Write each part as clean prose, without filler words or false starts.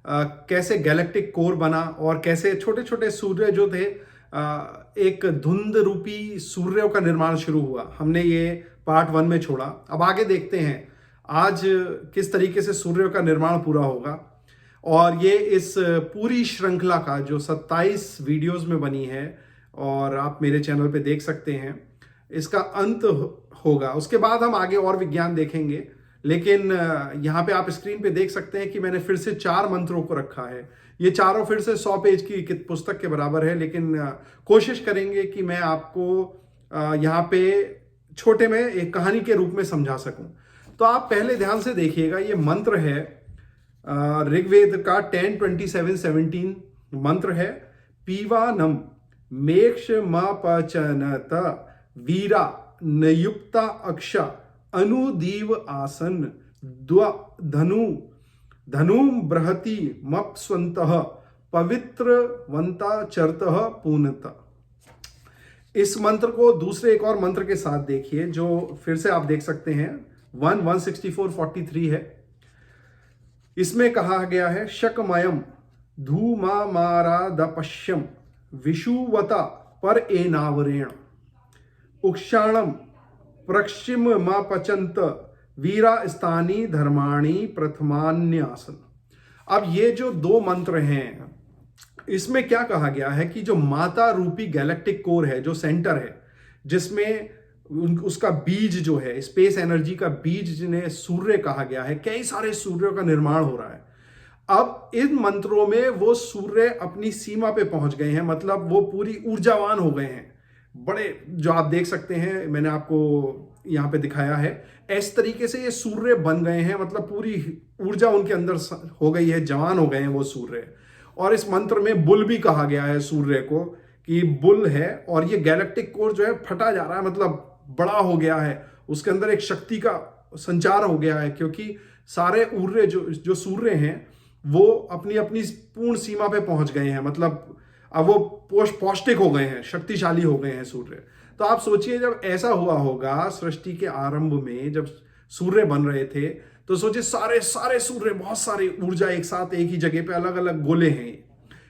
कैसे galactic core बना और कैसे छोटे छोटे सूर्य जो थे एक धुंध रूपी सूर्यों का निर्माण शुरू हुआ। हमने ये पार्ट 1 में छोड़ा। अब आगे देखते हैं आज किस तरीके से सूर्यों का निर्माण पूरा होगा। और ये इस पूरी श्रृंखला का जो 27 वीडियोस में बनी है और आप मेरे चैनल पे देख सकते हैं, इसका अंत होगा। उसके बाद हम आगे और विज्ञान देखेंगे। लेकिन यहाँ पे आप स्क्रीन पे देख सकते हैं कि मैंने फिर से 4 मंत्रों को रखा है। ये चारों फिर से 100 पेज की पुस्तक के बराबर है, लेकिन कोशिश करेंगे कि मैं आपको यहाँ पे छोटे में एक कहानी के रूप में समझा सकूं। तो आप पहले ध्यान से देखिएगा, ये मंत्र है ऋग्वेद का 10:27-17 मंत्र है। पीवानम मेक्ष मपचनत वीरा नयुक्ता अक्षा अनुदीव आसन धनु धनुम बृहति मप्स्वन्तः पवित्रवंता चरतः पूनता। इस मंत्र को दूसरे एक और मंत्र के साथ देखिए, जो फिर से आप देख सकते हैं 1:164-43 है। इसमें कहा गया है शकमयम धूमामारादपश्यम विषुवता पर एनावरेण उक्षाणम प्रक्षिम मा पचंत वीरा स्थानी धर्माणी प्रथमान्यासन। अब ये जो 2 मंत्र हैं, इसमें क्या कहा गया है कि जो माता रूपी गैलेक्टिक कोर है, जो सेंटर है, जिसमें उसका बीज जो है, स्पेस एनर्जी का बीज जिन्हें सूर्य कहा गया है, कई सारे सूर्यों का निर्माण हो रहा है। अब इन मंत्रों में वो सूर्य अपनी सीमा पे पहुंच गए हैं, मतलब वो पूरी ऊर्जावान हो गए हैं। बड़े, जो आप देख सकते हैं, मैंने आपको यहाँ पे दिखाया है, इस तरीके से ये सूर्य बन गए हैं, मतलब पूरी ऊर्जा उनके अंदर हो गई है, जवान हो गए हैं वो सूर्य। और इस मंत्र में बुल भी कहा गया है सूर्य को कि बुल है। और ये गैलेक्टिक कोर जो है फटा जा रहा है, मतलब बड़ा हो गया है, उसके अंदर एक शक्ति का संचार हो गया है, क्योंकि सारे ऊर्जा जो सूर्य हैं वो अपनी अपनी पूर्ण सीमा पे पहुंच गए हैं, मतलब अब वो पौष्टिक हो गए हैं, शक्तिशाली हो गए हैं सूर्य। तो आप सोचिए, जब ऐसा हुआ होगा सृष्टि के आरंभ में, जब सूर्य बन रहे थे, तो सोचिए सारे सारे सूर्य, बहुत सारी ऊर्जा एक साथ एक ही जगह पे, अलग अलग गोले हैं।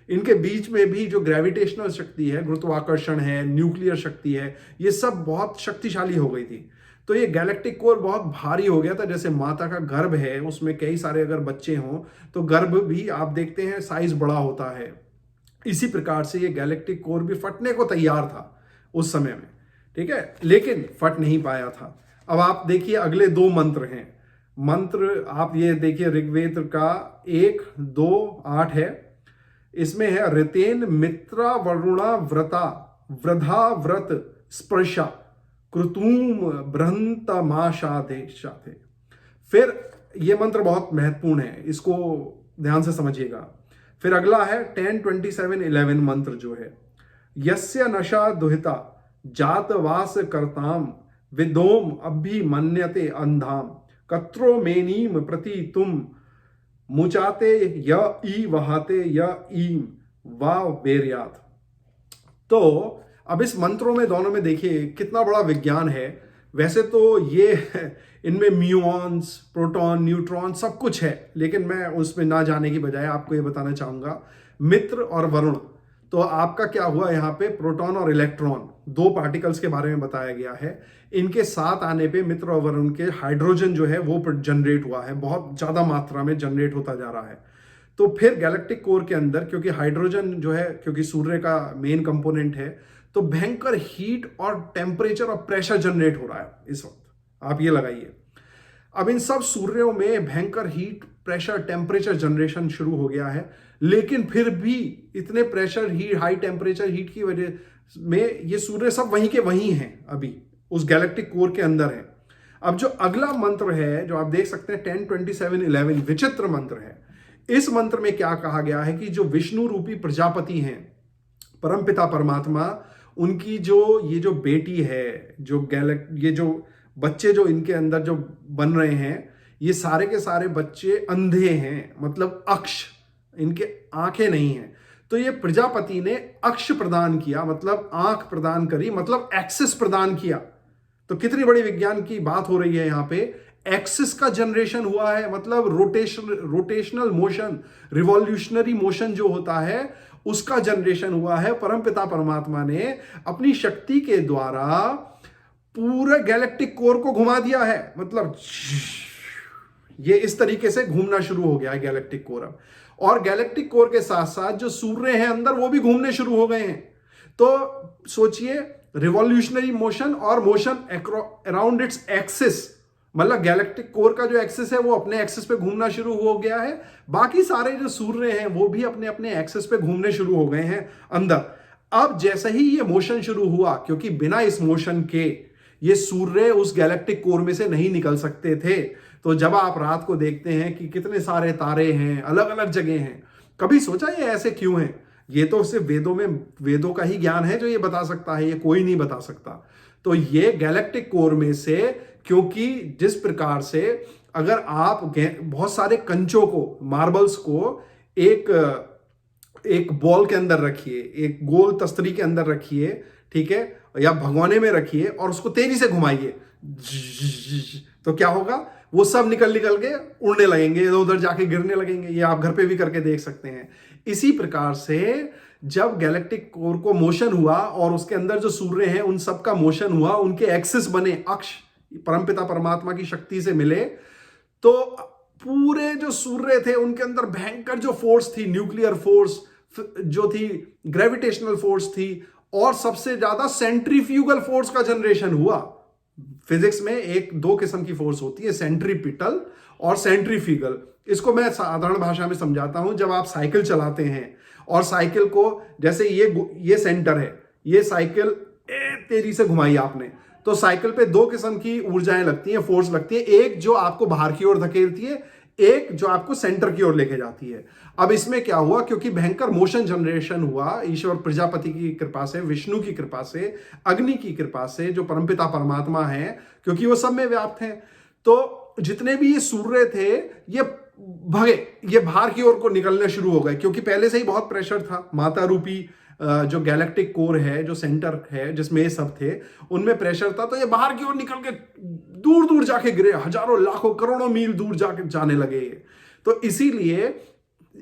इनके बीच में भी जो ग्रेविटेशनल शक्ति है, गुरुत्वाकर्षण है, न्यूक्लियर शक्ति है, ये सब बहुत शक्तिशाली हो गई थी। तो ये गैलेक्टिक कोर बहुत भारी हो गया था। जैसे माता का गर्भ है, उसमें कई सारे अगर बच्चे हों तो गर्भ भी आप देखते हैं साइज बड़ा होता है। इसी प्रकार से ये गैलेक्टिक कोर भी फटने को तैयार था उस समय में, ठीक है, लेकिन फट नहीं पाया था। अब आप देखिए अगले 2 मंत्र हैं। मंत्र आप ये देखिए, ऋग्वेद का 1:2-8 है। इसमें है ऋतेन मित्रा वरुणा व्रता वृधा व्रत स्पर्शा कृतूम बृहंतमाशाधे। फिर ये मंत्र बहुत महत्वपूर्ण है, इसको ध्यान से समझिएगा। फिर अगला है 10:27-11 मंत्र जो है, यस्य नशा दुहिता जातवास करताम विदोम अभिमन्यते अंधाम कत्रो मेनीम प्रति तुम मुचाते य ई वहाते य ईम वा बेरियात। तो अब इस मंत्रों में दोनों में देखिए कितना बड़ा विज्ञान है। वैसे तो ये इनमें म्यूऑन्स, प्रोटॉन, न्यूट्रॉन सब कुछ है, लेकिन मैं उसमें ना जाने की बजाय आपको ये बताना चाहूंगा मित्र और वरुण। तो आपका क्या हुआ, यहाँ पे प्रोटॉन और इलेक्ट्रॉन 2 पार्टिकल्स के बारे में बताया गया है। इनके साथ आने पे मित्र और वरुण के हाइड्रोजन जो है वो जनरेट हुआ है, बहुत ज्यादा मात्रा में जनरेट होता जा रहा है। तो फिर गैलेक्टिक कोर के अंदर, क्योंकि हाइड्रोजन जो है, क्योंकि सूर्य का मेन कंपोनेंट है, तो भयंकर हीट और टेम्परेचर और प्रेशर जनरेट हो रहा है इस वक्त, आप ये लगाइए। अब इन सब सूर्यों में भयंकर हीट, प्रेशर, टेम्परेचर जनरेशन शुरू हो गया है, लेकिन फिर भी इतने pressure, heat, high temperature, heat की वजह में ये सूर्य सब वहीं के वहीं हैं, अभी उस गैलेक्टिक कोर के अंदर है। अब जो अगला मंत्र है, जो आप देख सकते हैं 10:27-11, विचित्र मंत्र है। इस मंत्र में क्या कहा गया है कि जो विष्णु रूपी प्रजापति हैं, परमपिता परमात्मा, उनकी ये जो बेटी है, ये जो बच्चे जो इनके अंदर जो बन रहे हैं, ये सारे के सारे बच्चे अंधे हैं, मतलब अक्ष, इनके आंखें नहीं हैं। तो ये प्रजापति ने अक्ष प्रदान किया, मतलब आंख प्रदान करी, मतलब एक्सेस प्रदान किया। तो कितनी बड़ी विज्ञान की बात हो रही है यहाँ पे, एक्सिस का जनरेशन हुआ है, मतलब रोटेशनल मोशन, रिवॉल्यूशनरी मोशन जो होता है उसका जनरेशन हुआ है। परमपिता परमात्मा ने अपनी शक्ति के द्वारा पूरे गैलेक्टिक कोर को घुमा दिया है, मतलब ये इस तरीके से घूमना शुरू हो गया है गैलेक्टिक कोर अब। और गैलेक्टिक कोर के साथ साथ जो सूर्य हैं अंदर वो भी घूमने शुरू हो गए हैं। तो सोचिए, रिवॉल्यूशनरी मोशन और मोशन अराउंड इट्स एक्सिस, मतलब गैलेक्टिक कोर का जो एक्सिस है वो अपने एक्सिस पे घूमना शुरू हो गया है। बाकी सारे जो सूर्य हैं वो भी अपने अपने एक्सिस पे घूमने शुरू हो गए हैं अंदर। अब जैसे ही ये मोशन शुरू हुआ, क्योंकि बिना इस मोशन के ये सूर्य उस गैलेक्टिक कोर में से नहीं निकल सकते थे। तो जब आप रात को देखते हैं कि कितने सारे तारे हैं, अलग अलग जगह हैं, कभी सोचा ये ऐसे क्यों है? ये तो सिर्फ वेदों का ही ज्ञान है जो ये बता सकता है, ये कोई नहीं बता सकता। तो ये गैलेक्टिक कोर में से, क्योंकि जिस प्रकार से अगर आप बहुत सारे कंचों को, मार्बल्स को एक बॉल के अंदर रखिए, एक गोल तस्तरी के अंदर रखिए, ठीक है, या भगोने में रखिए और उसको तेजी से घुमाइए, तो क्या होगा? वो सब निकल के उड़ने लगेंगे, इधर उधर जाके गिरने लगेंगे। ये आप घर पे भी करके देख सकते हैं। इसी प्रकार से जब गैलेक्टिक कोर को मोशन हुआ और उसके अंदर जो सूर्य हैं उन सब का मोशन हुआ, उनके एक्सिस बने, अक्ष परमपिता परमात्मा की शक्ति से मिले, तो पूरे जो सूर्य थे उनके अंदर भयंकर जो फोर्स थी, न्यूक्लियर फोर्स जो थी, ग्रेविटेशनल फोर्स थी, और सबसे ज्यादा सेंट्रीफ्यूगल फोर्स का जनरेशन हुआ। फिजिक्स में दो किस्म की फोर्स होती है, सेंट्रीपिटल और सेंट्रीफ्यूगल। इसको मैं साधारण भाषा में समझाता हूं। जब आप साइकिल चलाते हैं और साइकिल को, जैसे ये सेंटर है, ये साइकिल तेजी से घुमाई आपने, तो साइकिल पे दो किस्म की ऊर्जाएं लगती हैं, फोर्स लगती है। एक जो आपको बाहर की ओर धकेलती है, एक जो आपको सेंटर की ओर लेके जाती है। अब इसमें क्या हुआ, क्योंकि भयंकर मोशन जनरेशन हुआ ईश्वर प्रजापति की कृपा से, विष्णु की कृपा से, अग्नि की कृपा से, जो परमपिता परमात्मा है, क्योंकि वो सब में व्याप्त हैं। तो जितने भी ये सूर्य थे ये भगे, ये बाहर की ओर को निकलने शुरू हो गए, क्योंकि पहले से ही बहुत प्रेशर था। माता रूपी जो गैलेक्टिक कोर है, जो सेंटर है जिसमें ये सब थे, उनमें प्रेशर था। तो ये बाहर की ओर निकल के दूर दूर जाके गिरे, हजारों लाखों करोड़ों मील दूर जाने लगे। तो इसीलिए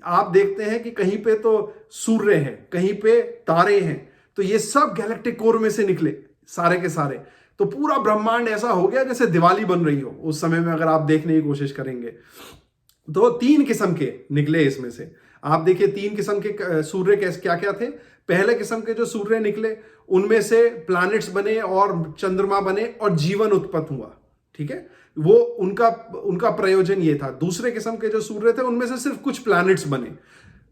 आप देखते हैं कि कहीं पे तो सूर्य है, कहीं पे तारे हैं, तो ये सब गैलेक्टिक कोर में से निकले सारे के सारे। तो पूरा ब्रह्मांड ऐसा हो गया जैसे दिवाली बन रही हो उस समय में, अगर आप देखने की कोशिश करेंगे। तो 3 किस्म के निकले इसमें से। आप देखिए 3 किस्म के सूर्य क्या क्या थे। पहले किस्म के जो सूर्य निकले उनमें से प्लैनेट्स बने और चंद्रमा बने और जीवन उत्पन्न हुआ, ठीक है, वो उनका प्रयोजन ये था। दूसरे किस्म के जो सूर्य थे उनमें से सिर्फ कुछ प्लैनेट्स बने,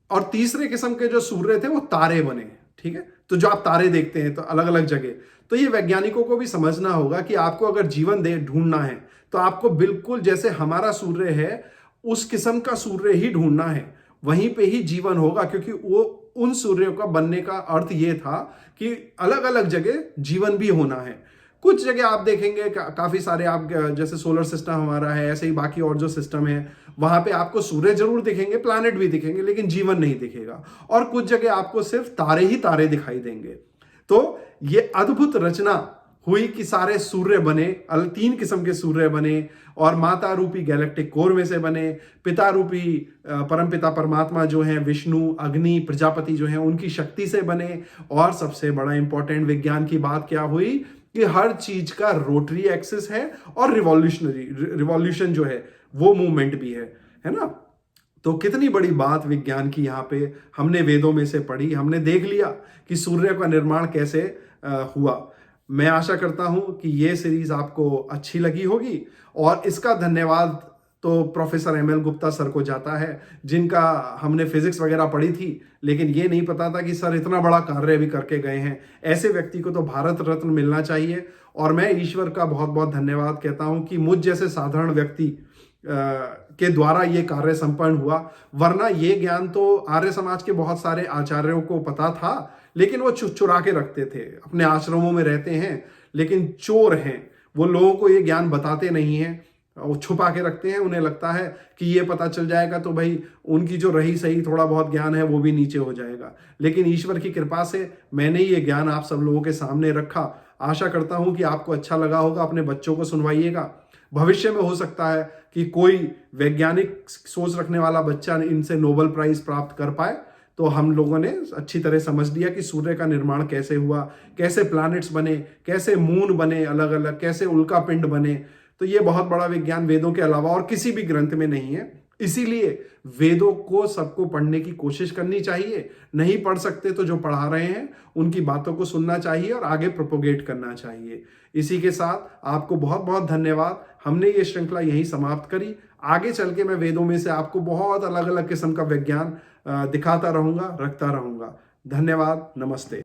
और तीसरे किस्म के जो सूर्य थे वो तारे बने, ठीक है। तो जो आप तारे देखते हैं तो अलग अलग जगह, तो ये वैज्ञानिकों को भी समझना होगा कि आपको अगर जीवन ढूंढना है तो आपको बिल्कुल जैसे हमारा सूर्य है उस किस्म का सूर्य ही ढूंढना है, वहीं पे ही जीवन होगा। क्योंकि वो उन सूर्यों का बनने का अर्थ ये था कि अलग अलग जगह जीवन भी होना है। कुछ जगह आप देखेंगे काफी सारे, आप जैसे सोलर सिस्टम हमारा है, ऐसे ही बाकी और जो सिस्टम है वहां पे आपको सूर्य जरूर दिखेंगे, प्लैनेट भी दिखेंगे, लेकिन जीवन नहीं दिखेगा। और कुछ जगह आपको सिर्फ तारे ही तारे दिखाई देंगे। तो ये अद्भुत रचना हुई कि सारे सूर्य बने, 3 किस्म के सूर्य बने, और माता रूपी गैलेक्टिक कोर में से बने, पिता रूपी परमपिता परमात्मा जो है विष्णु, अग्नि, प्रजापति जो है उनकी शक्ति से बने। और सबसे बड़ा इंपॉर्टेंट विज्ञान की बात क्या हुई कि हर चीज का रोटरी एक्सिस है और रिवॉल्यूशन जो है वो मूवमेंट भी है ना। तो कितनी बड़ी बात विज्ञान की यहाँ पे हमने वेदों में से पढ़ी, हमने देख लिया कि सूर्य का निर्माण कैसे हुआ। मैं आशा करता हूं कि ये सीरीज आपको अच्छी लगी होगी, और इसका धन्यवाद तो प्रोफेसर एमएल गुप्ता सर को जाता है, जिनका हमने फिजिक्स वगैरह पढ़ी थी, लेकिन ये नहीं पता था कि सर इतना बड़ा कार्य भी करके गए हैं। ऐसे व्यक्ति को तो भारत रत्न मिलना चाहिए। और मैं ईश्वर का बहुत बहुत धन्यवाद कहता हूं कि मुझ जैसे साधारण व्यक्ति के द्वारा ये कार्य संपन्न हुआ। वरना ये ज्ञान तो आर्य समाज के बहुत सारे आचार्यों को पता था, लेकिन वो चुरा के रखते थे, अपने आश्रमों में रहते हैं लेकिन चोर हैं, वो लोगों को ये ज्ञान बताते नहीं हैं, वो छुपा के रखते हैं। उन्हें लगता है कि ये पता चल जाएगा तो भाई उनकी जो रही सही थोड़ा बहुत ज्ञान है वो भी नीचे हो जाएगा। लेकिन ईश्वर की कृपा से मैंने ये ज्ञान आप सब लोगों के सामने रखा। आशा करता हूं कि आपको अच्छा लगा होगा। अपने बच्चों को सुनवाइएगा, भविष्य में हो सकता है कि कोई वैज्ञानिक सोच रखने वाला बच्चा इनसे नोबेल प्राइज प्राप्त कर पाए। तो हम लोगों ने अच्छी तरह समझ लिया कि सूर्य का निर्माण कैसे हुआ, कैसे प्लैनेट्स बने, कैसे मून बने अलग अलग, कैसे उल्का पिंड बने। तो ये बहुत बड़ा विज्ञान वेदों के अलावा और किसी भी ग्रंथ में नहीं है। इसीलिए वेदों को सबको पढ़ने की कोशिश करनी चाहिए। नहीं पढ़ सकते तो जो पढ़ा रहे हैं उनकी बातों को सुनना चाहिए और आगे प्रोपोगेट करना चाहिए। इसी के साथ आपको बहुत बहुत धन्यवाद। हमने ये श्रृंखला यहीं समाप्त करी। आगे चल के मैं वेदों में से आपको बहुत अलग अलग किस्म का विज्ञान दिखाता रहूंगा, रखता रहूंगा। धन्यवाद, नमस्ते।